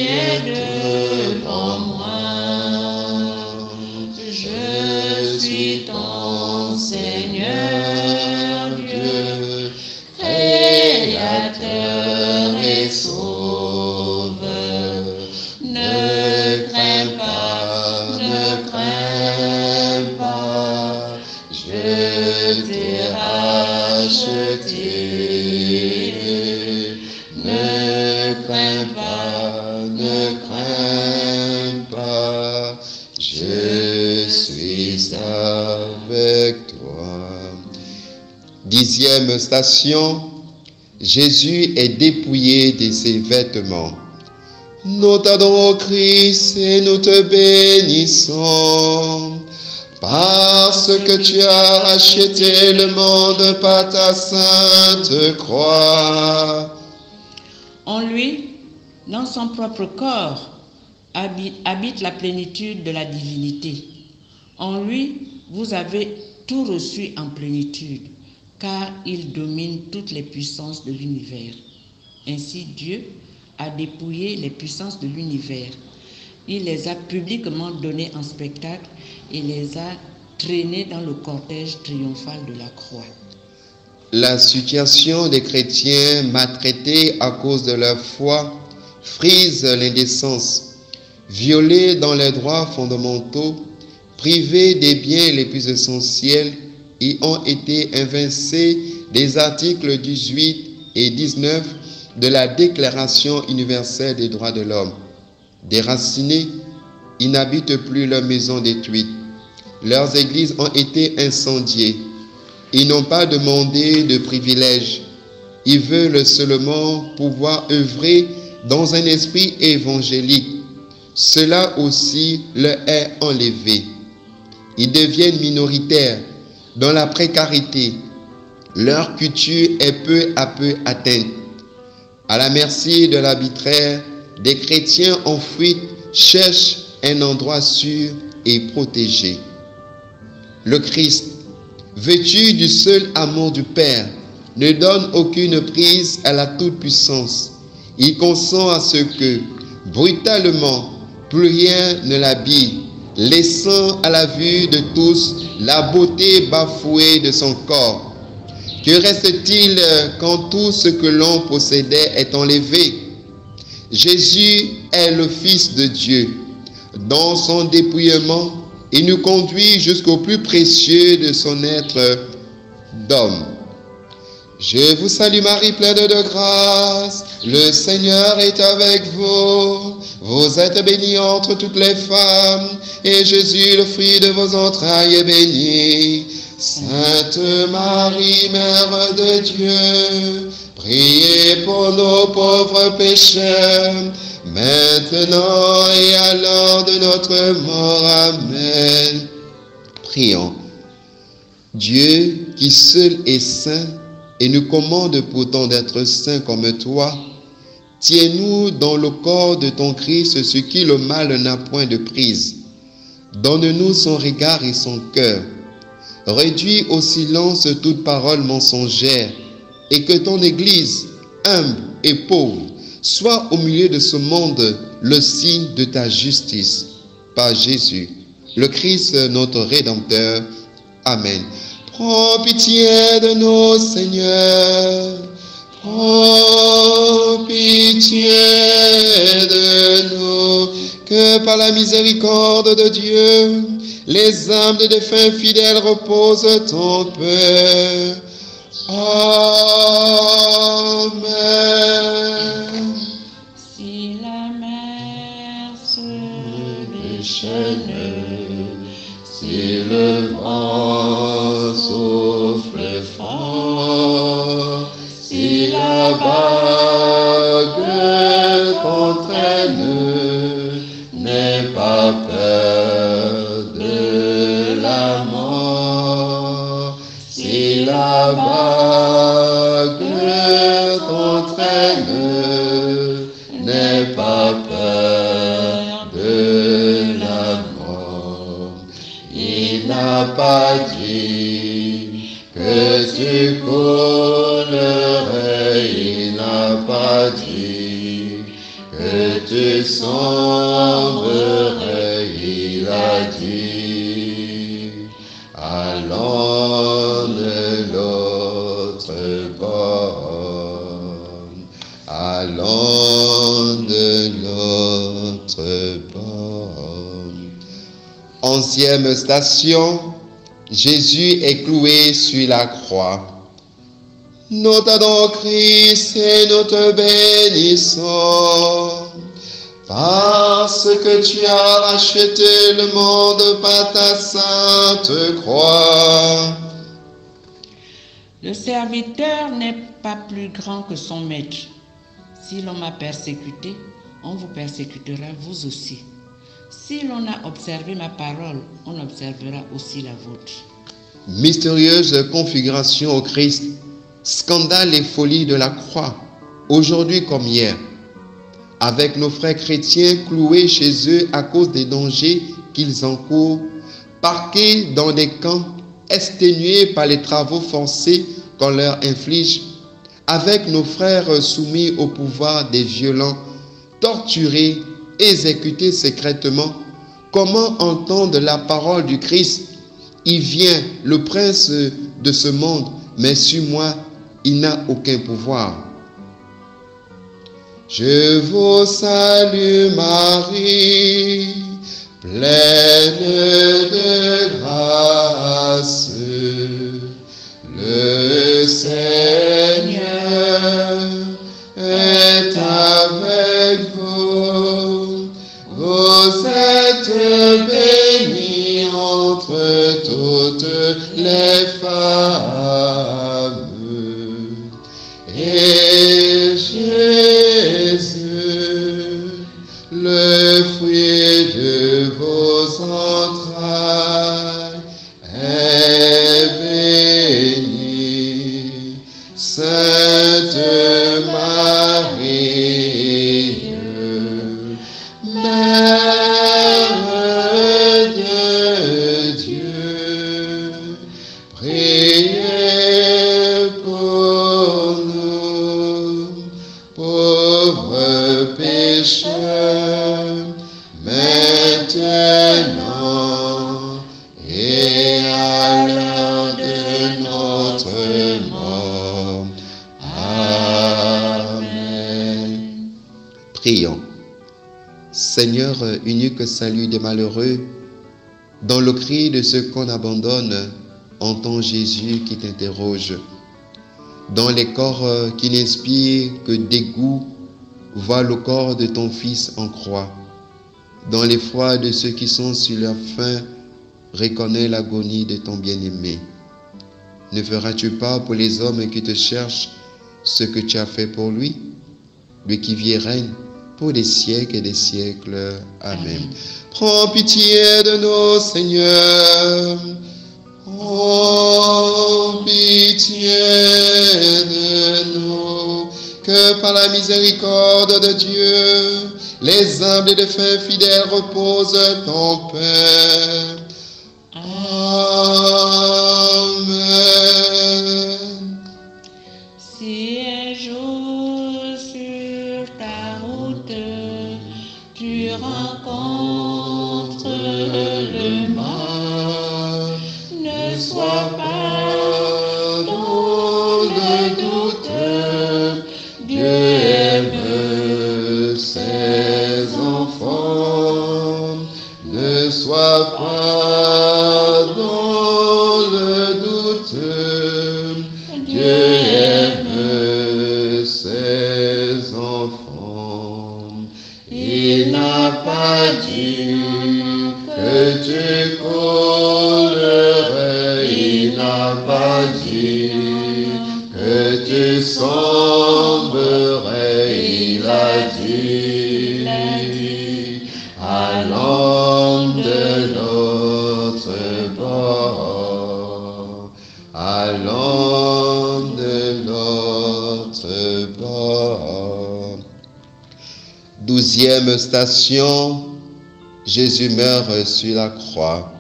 es devant moi. Je suis ton Seigneur Dieu, Créateur et Sauveur. Ne crains pas, je t'ai racheté. Ne crains pas, je suis avec toi. 10e station, Jésus est dépouillé de ses vêtements. Nous t'adorons, Christ, et nous te bénissons, parce que tu as racheté le monde par ta sainte croix. En lui, dans son propre corps, habite la plénitude de la divinité. En lui, vous avez tout reçu en plénitude, car il domine toutes les puissances de l'univers. Ainsi, Dieu a dépouillé les puissances de l'univers. Il les a publiquement données en spectacle et les a traînées dans le cortège triomphal de la croix. La situation des chrétiens maltraités à cause de leur foi frise l'indécence, violés dans les droits fondamentaux, privés des biens les plus essentiels et ont été évincés des articles 18 et 19 de la Déclaration universelle des droits de l'homme. Déracinés, ils n'habitent plus leur maison détruite. Leurs églises ont été incendiées. Ils n'ont pas demandé de privilèges. Ils veulent seulement pouvoir œuvrer dans un esprit évangélique. Cela aussi leur est enlevé. Ils deviennent minoritaires dans la précarité. Leur culture est peu à peu atteinte. À la merci de l'arbitraire, des chrétiens en fuite cherchent un endroit sûr et protégé. Le Christ, vêtu du seul amour du Père, ne donne aucune prise à la toute-puissance. Il consent à ce que, brutalement, plus rien ne l'habille, laissant à la vue de tous la beauté bafouée de son corps. Que reste-t-il quand tout ce que l'on possédait est enlevé? Jésus est le Fils de Dieu. Dans son dépouillement, il nous conduit jusqu'au plus précieux de son être d'homme. Je vous salue Marie, pleine de grâce, le Seigneur est avec vous. Vous êtes bénie entre toutes les femmes, et Jésus, le fruit de vos entrailles, est béni. Sainte Marie, Mère de Dieu, priez pour nos pauvres pécheurs, maintenant et à l'heure de notre mort. Amen. Prions. Dieu, qui seul est saint, et nous commande pourtant d'être saints comme toi, tiens-nous dans le corps de ton Christ ce qui le mal n'a point de prise. Donne-nous son regard et son cœur. Réduis au silence toute parole mensongère, et que ton Église, humble et pauvre, soit au milieu de ce monde le signe de ta justice. Par Jésus, le Christ, notre Rédempteur. Amen. Prends pitié de nous, Seigneur. Prends pitié de nous, que par la miséricorde de Dieu, les âmes des défunts fidèles reposent en paix. Amen. Si la mer se déchaîne, si le vent souffle fort, si bague qu'entraîne, n'aie pas peur de la mort. Si la bague t'entraîne, n'aie pas peur de la mort. Il n'a pas dit que tu coulerais, il n'a pas dit que tu sombrerais, il a dit allons de l'autre bord, allons de l'autre bord. 11e station, Jésus est cloué sur la croix. Nous t'adorons Christ et nous te bénissons, parce que tu as racheté le monde par ta sainte croix. Le serviteur n'est pas plus grand que son maître. Si l'on m'a persécuté, on vous persécutera vous aussi. Si l'on a observé ma parole, on observera aussi la vôtre. Mystérieuse configuration au Christ, scandale et folie de la croix, aujourd'hui comme hier, avec nos frères chrétiens cloués chez eux à cause des dangers qu'ils encourent, parqués dans des camps, exténués par les travaux forcés qu'on leur inflige, avec nos frères soumis au pouvoir des violents, torturés, exécutés secrètement. Comment entendre la parole du Christ? Il vient, le prince de ce monde, mais sur moi, il n'a aucun pouvoir. Je vous salue Marie, pleine de grâce. Le Seigneur est avec vous. Vous êtes bénie entre toutes les femmes. Et Jésus, le fruit de vos entrailles, est béni. Sainte Marie, Mère de Dieu, priez pour nous, pauvres pécheurs, maintenant et à l'heure de notre mort. Amen. Prions. Seigneur, unique salut des malheureux, dans le cri de ceux qu'on abandonne, entends Jésus qui t'interroge. Dans les corps qui n'inspirent que dégoût, vois le corps de ton Fils en croix. Dans l'effroi de ceux qui sont sur leur faim, reconnais l'agonie de ton bien-aimé. Ne feras-tu pas pour les hommes qui te cherchent ce que tu as fait pour lui, lui qui vit et règne pour des siècles et des siècles. Amen. Prends pitié de nous, Seigneur. Oh, pitié de nous, que par la miséricorde de Dieu, les humbles et défunts fidèles reposent en paix. Amen. Si un jour sur ta route, tu rencontres le mal, ne sois pas dans le doute. Dieu aime Ses enfants, ne sois pas dans le doute. Dieu aime ses enfants. Il n'a pas dit que tu coulerais, il n'a pas dit que tu sombrerais. Cinquième station, Jésus meurt sur la croix.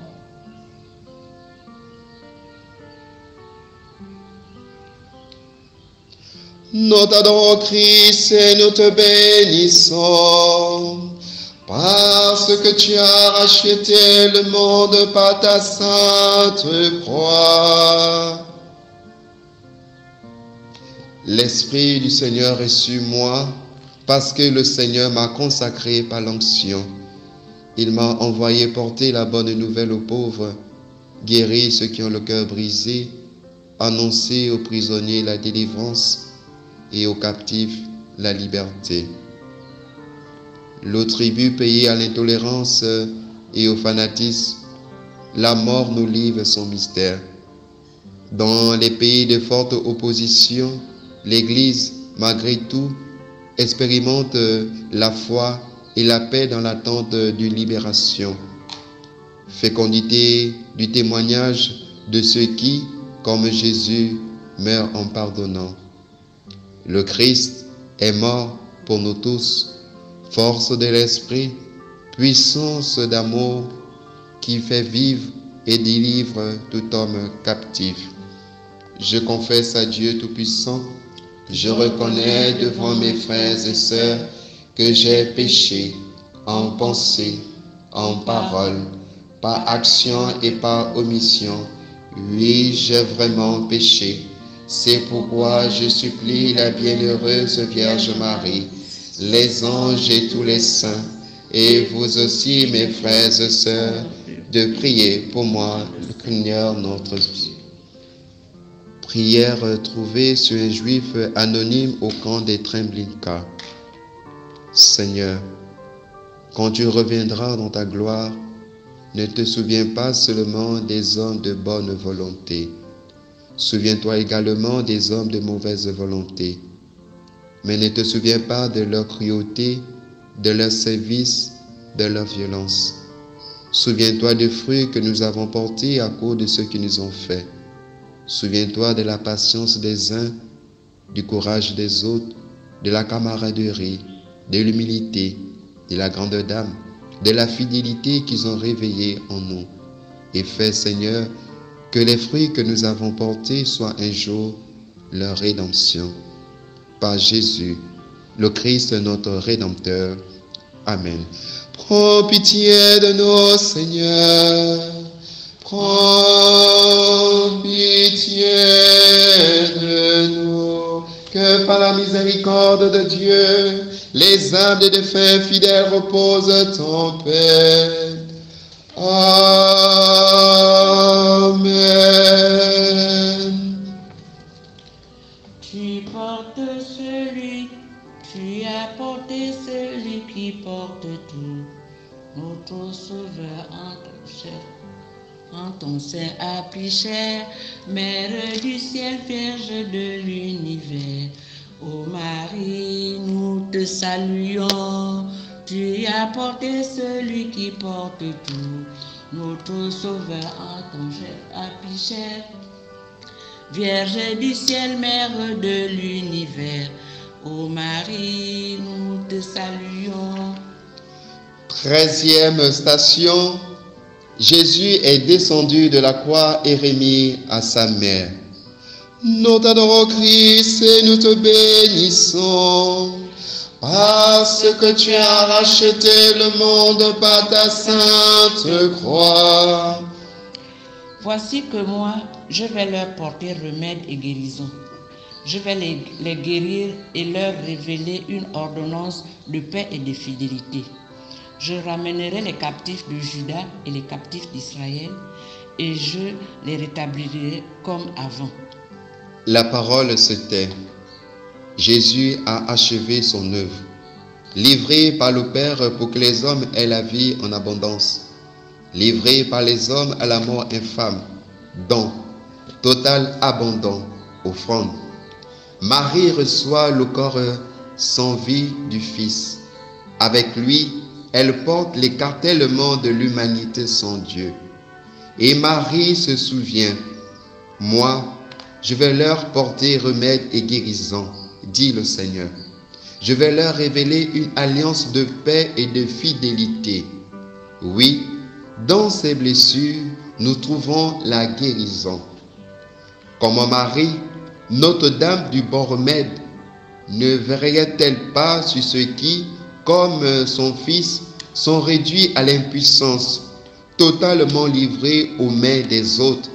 Nous t'adorons Christ et nous te bénissons, parce que tu as racheté le monde par ta sainte croix. L'Esprit du Seigneur est sur moi, parce que le Seigneur m'a consacré par l'onction. Il m'a envoyé porter la bonne nouvelle aux pauvres, guérir ceux qui ont le cœur brisé, annoncer aux prisonniers la délivrance et aux captifs la liberté. Le tribut payé à l'intolérance et au fanatisme, la mort nous livre son mystère. Dans les pays de forte opposition, l'Église, malgré tout, expérimente la foi et la paix dans l'attente d'une libération. Fécondité du témoignage de ceux qui, comme Jésus, meurent en pardonnant. Le Christ est mort pour nous tous, force de l'esprit, puissance d'amour qui fait vivre et délivre tout homme captif. Je confesse à Dieu Tout-Puissant, je reconnais devant mes frères et sœurs que j'ai péché en pensée, en parole, par action et par omission. Oui, j'ai vraiment péché. C'est pourquoi je supplie la bienheureuse Vierge Marie, les anges et tous les saints, et vous aussi, mes frères et sœurs, de prier pour moi, le Seigneur notre Dieu. Prière trouvée sur un juif anonyme au camp des Treblinka. Seigneur, quand tu reviendras dans ta gloire, ne te souviens pas seulement des hommes de bonne volonté. Souviens-toi également des hommes de mauvaise volonté. Mais ne te souviens pas de leur cruauté, de leur service, de leur violence. Souviens-toi des fruits que nous avons portés à cause de ce qu'ils nous ont fait. Souviens-toi de la patience des uns, du courage des autres, de la camaraderie, de l'humilité, de la grandeur d'âme, de la fidélité qu'ils ont réveillée en nous. Et fais, Seigneur, que les fruits que nous avons portés soient un jour leur rédemption. Par Jésus, le Christ notre Rédempteur. Amen. Prends pitié de nous, Seigneur. Prends pitié de nous. Que par la miséricorde de Dieu, les âmes des défunts fidèles reposent en paix. Amen. Tu portes celui, tu as porté celui qui porte tout, notre Sauveur en ton sein à plus cher, Mère du ciel, Vierge de l'univers. Ô Marie, nous te saluons, tu as porté celui qui porte tout, notre Sauveur en ton sein à plus cher. Vierge du ciel, Mère de l'univers, ô Marie, nous te saluons. 13e station, Jésus est descendu de la croix et remis à sa mère. Nous t'adorons Christ et nous te bénissons, parce que tu as racheté le monde par ta sainte croix. Voici que moi, je vais leur porter remède et guérison. Je vais les guérir et leur révéler une ordonnance de paix et de fidélité. Je ramènerai les captifs de Juda et les captifs d'Israël, et je les rétablirai comme avant. La parole se tait. Jésus a achevé son œuvre, livré par le Père pour que les hommes aient la vie en abondance, livré par les hommes à la mort infâme, don, total abandon, offrande. Marie reçoit le corps sans vie du Fils. Avec lui, elle porte l'écartèlement de l'humanité sans Dieu. Et Marie se souvient, moi, je vais leur porter remède et guérison, dit le Seigneur. Je vais leur révéler une alliance de paix et de fidélité. Oui, dans ces blessures, nous trouvons la guérison. Comme Marie, Notre-Dame du bon remède, ne veillerait-elle pas sur ceux qui, comme son Fils, sont réduits à l'impuissance, totalement livrés aux mains des autres?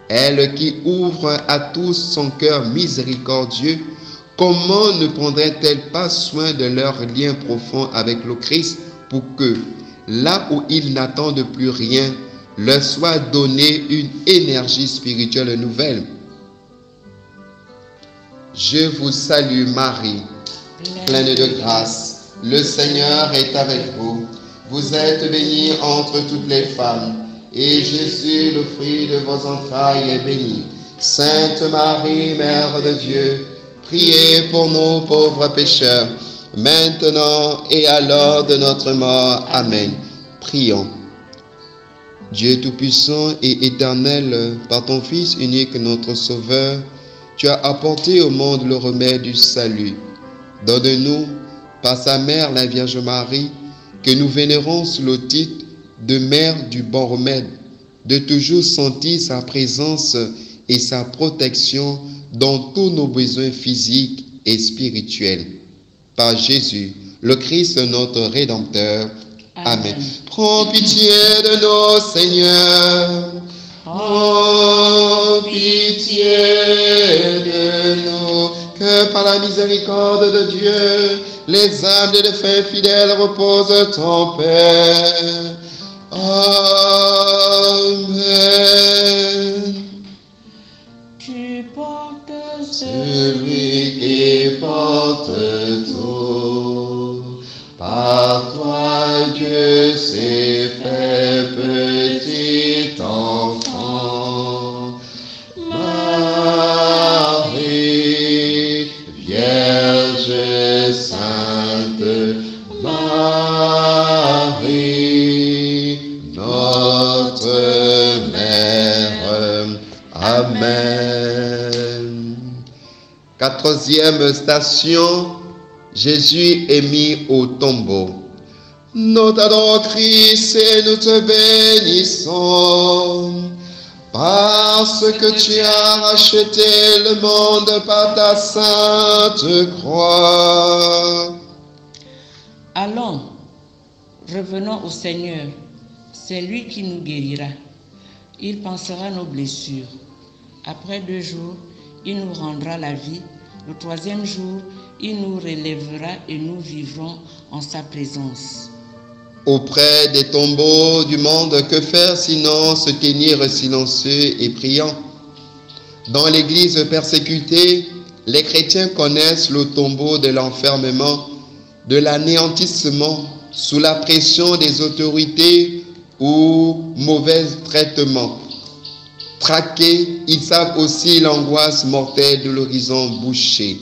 Elle qui ouvre à tous son cœur miséricordieux, comment ne prendrait-elle pas soin de leur lien profond avec le Christ pour que, là où ils n'attendent plus rien, leur soit donnée une énergie spirituelle nouvelle? Je vous salue Marie, pleine de grâce. Le Seigneur est avec vous. Vous êtes bénie entre toutes les femmes, et Jésus, le fruit de vos entrailles, est béni. Sainte Marie, Mère de Dieu, priez pour nous pauvres pécheurs, maintenant et à l'heure de notre mort. Amen. Prions. Dieu Tout-Puissant et éternel, par ton Fils unique, notre Sauveur, tu as apporté au monde le remède du salut. Donne-nous, par sa mère, la Vierge Marie, que nous vénérons sous le titre de Mère du bon remède, de toujours sentir sa présence et sa protection dans tous nos besoins physiques et spirituels. Par Jésus, le Christ notre Rédempteur. Amen. Prends pitié de nous, Seigneur. Prends pitié de nous, que par la miséricorde de Dieu, les âmes des défunts fidèles reposent en paix. Amen. Tu portes Celui qui porte tout, par toi Dieu s'est fait petit enfant. Marie, Vierge sainte, Marie, notre mère. Amen. Quatrième station, Jésus est mis au tombeau. Nous t'adorons Christ et nous te bénissons, parce que tu as racheté le monde par ta sainte croix. Allons, revenons au Seigneur. C'est lui qui nous guérira. Il pansera nos blessures. Après 2 jours, il nous rendra la vie. Le 3e jour, il nous relèvera et nous vivrons en sa présence. Auprès des tombeaux du monde, que faire sinon se tenir silencieux et priant? Dans l'Église persécutée, les chrétiens connaissent le tombeau de l'enfermement, de l'anéantissement, sous la pression des autorités ou mauvais traitements. Traqués, ils savent aussi l'angoisse mortelle de l'horizon bouché.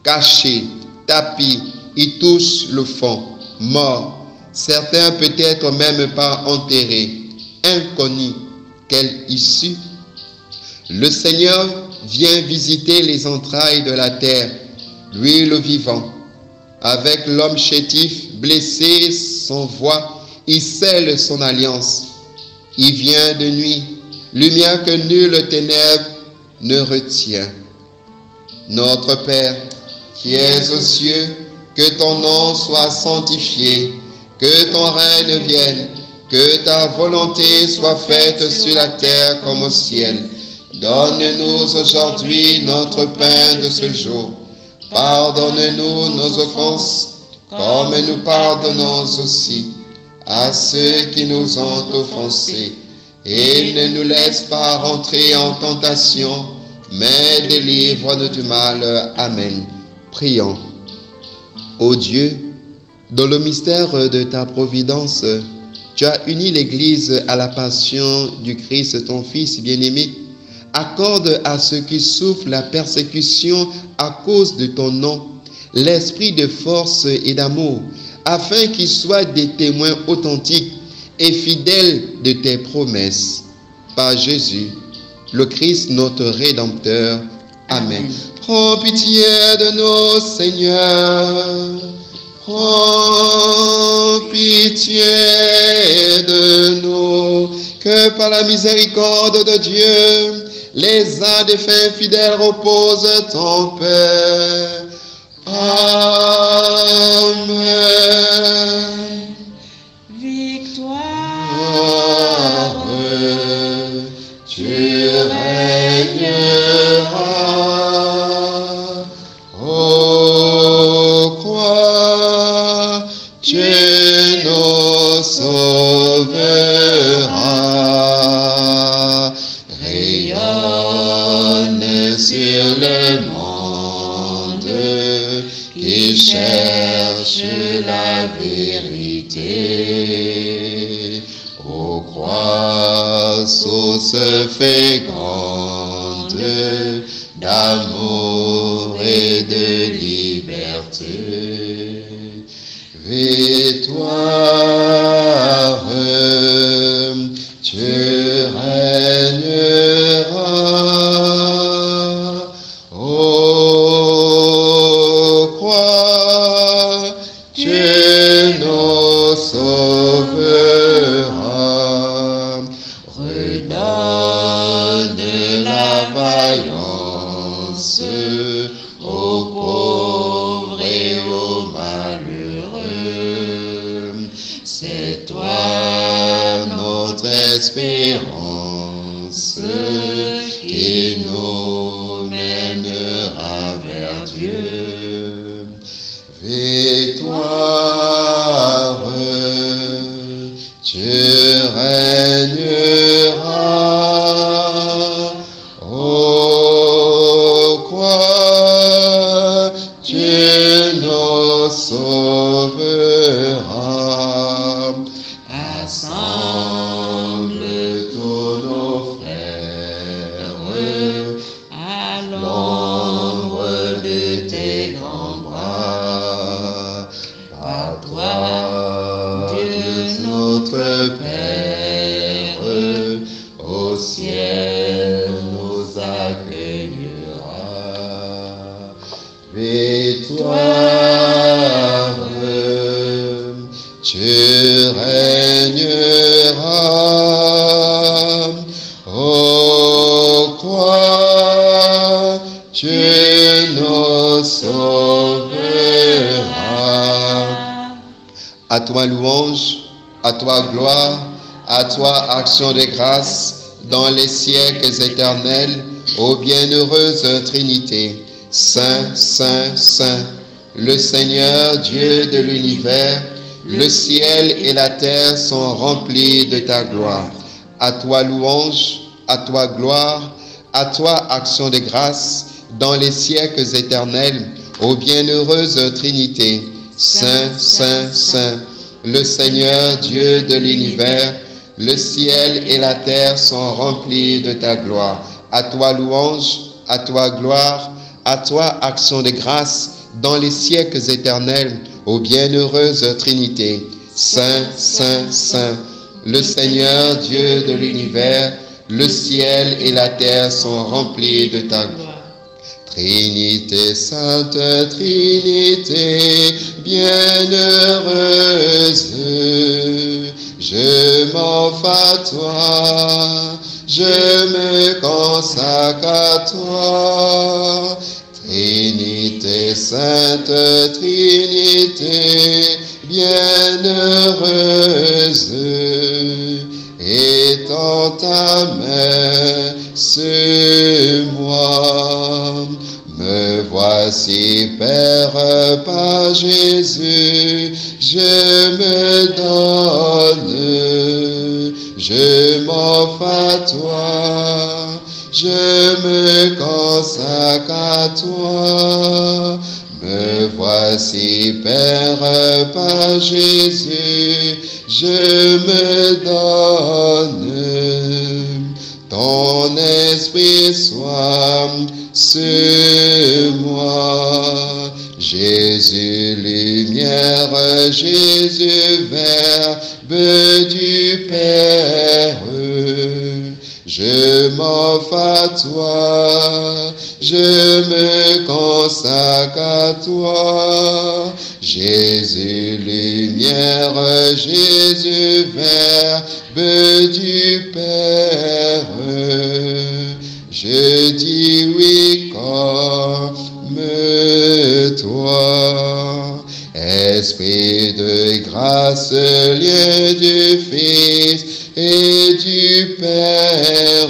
Cachés, tapis, ils touchent le fond, morts. Certains peut-être même pas enterrés, inconnus. Quelle issue! Le Seigneur vient visiter les entrailles de la terre, lui le vivant. Avec l'homme chétif, blessé sans voix, il scelle son alliance. Il vient de nuit, lumière que nulle ténèbre ne retient. Notre Père, qui es aux cieux, que ton nom soit sanctifié, que ton règne vienne, que ta volonté soit faite sur la terre comme au ciel. Donne-nous aujourd'hui notre pain de ce jour. Pardonne-nous nos offenses, comme nous pardonnons aussi à ceux qui nous ont offensés. Et ne nous laisse pas rentrer en tentation, mais délivre-nous du mal. Amen. Prions. Ô Dieu, dans le mystère de ta providence, tu as uni l'Église à la passion du Christ, ton Fils bien-aimé. Accorde à ceux qui souffrent la persécution à cause de ton nom l'esprit de force et d'amour, afin qu'ils soient des témoins authentiques et fidèles de tes promesses. Par Jésus, le Christ notre Rédempteur. Amen. Prends pitié de nous, Seigneur. Prends pitié de nous, que par la miséricorde de Dieu, les âmes des fins fidèles reposent en paix. Amen. Victoire, tu régneras. Ô croix, tu nous sauveras. Rayonne sur le monde qui cherche la vérité. Ô croix, source féconde d'amour et de liberté. Victoire, tu régneras. Ô croix, tu nous sauveras. Redonne la vaillance aux pauvres et aux malheureux. C'est toi notre espérance qui nous mènera vers Dieu. Victoire, tu régneras. Ô croix, tu nous sauveras. Assemble tous nos frères à l'ombre de tes grands bras. Par toi, Dieu notre Père, au ciel nous accueillera. Victoire, tu régneras. Ô croix, tu nous sauveras. À toi louange, à toi gloire, à toi action de grâce dans les siècles éternels, ô bienheureuse Trinité. Saint, Saint, Saint, le Seigneur Dieu de l'univers, le ciel et la terre sont remplis de ta gloire. À toi louange, à toi gloire, à toi action de grâce dans les siècles éternels, ô bienheureuse Trinité. Saint, Saint, Saint, le Seigneur Dieu de l'univers, le ciel et la terre sont remplis de ta gloire. À toi louange, à toi gloire, à toi action de grâce dans les siècles éternels, ô bienheureuse Trinité. Saint, Saint, Saint, le Seigneur Dieu de l'univers, le ciel et la terre sont remplis de ta gloire. Trinité sainte, Trinité bienheureuse, je m'offre à toi, je me consacre à toi. Trinité sainte, Trinité bienheureuse, étends ta main sur moi. Me voici, Père, par Jésus, je me donne, je m'offre à toi, je me consacre à toi. Me voici, Père, par Jésus, je me donne. Ton esprit soit sur moi. Jésus, lumière, Jésus, Verbe du Père. Je m'offre à toi, je me consacre à toi. Jésus lumière, Jésus Verbe du Père, je dis oui comme toi. Esprit de grâce, lieu du Fils et du Père,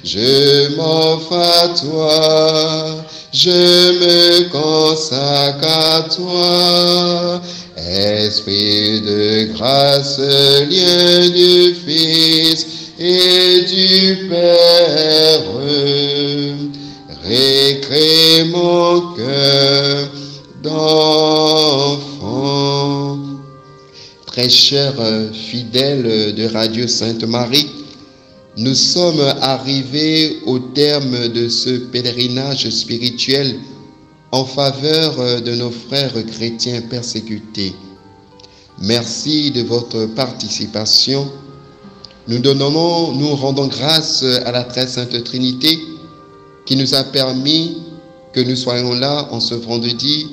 je m'offre à toi, je me consacre à toi. Esprit de grâce, lieu du Fils et du Père, récrée mon cœur d'enfant. Très chers fidèles de Radio Sainte-Marie, nous sommes arrivés au terme de ce pèlerinage spirituel en faveur de nos frères chrétiens persécutés. Merci de votre participation. Nous rendons grâce à la très sainte Trinité qui nous a permis que nous soyons là en ce vendredi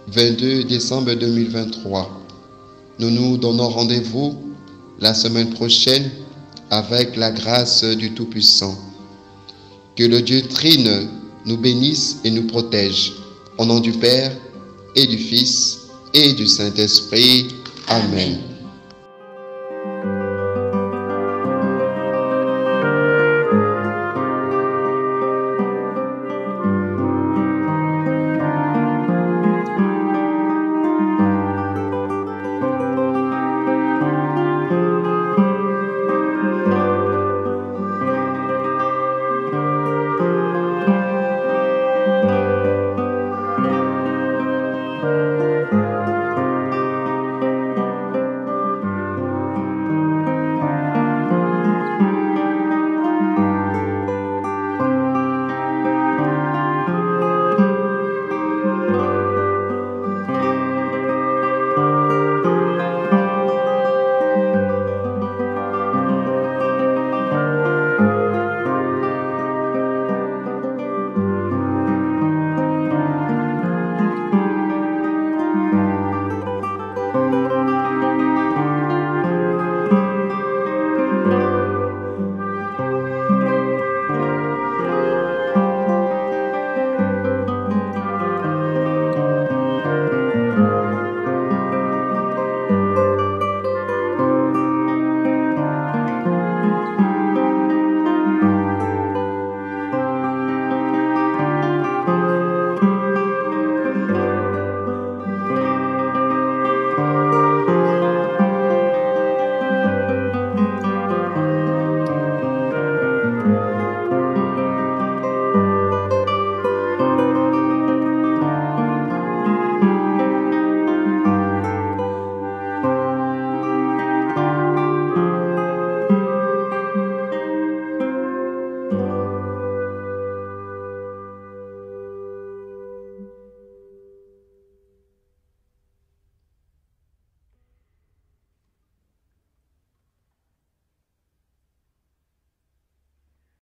22 décembre 2023. Nous nous donnons rendez-vous la semaine prochaine avec la grâce du Tout-Puissant. Que le Dieu Trine nous bénisse et nous protège. Au nom du Père et du Fils et du Saint-Esprit. Amen.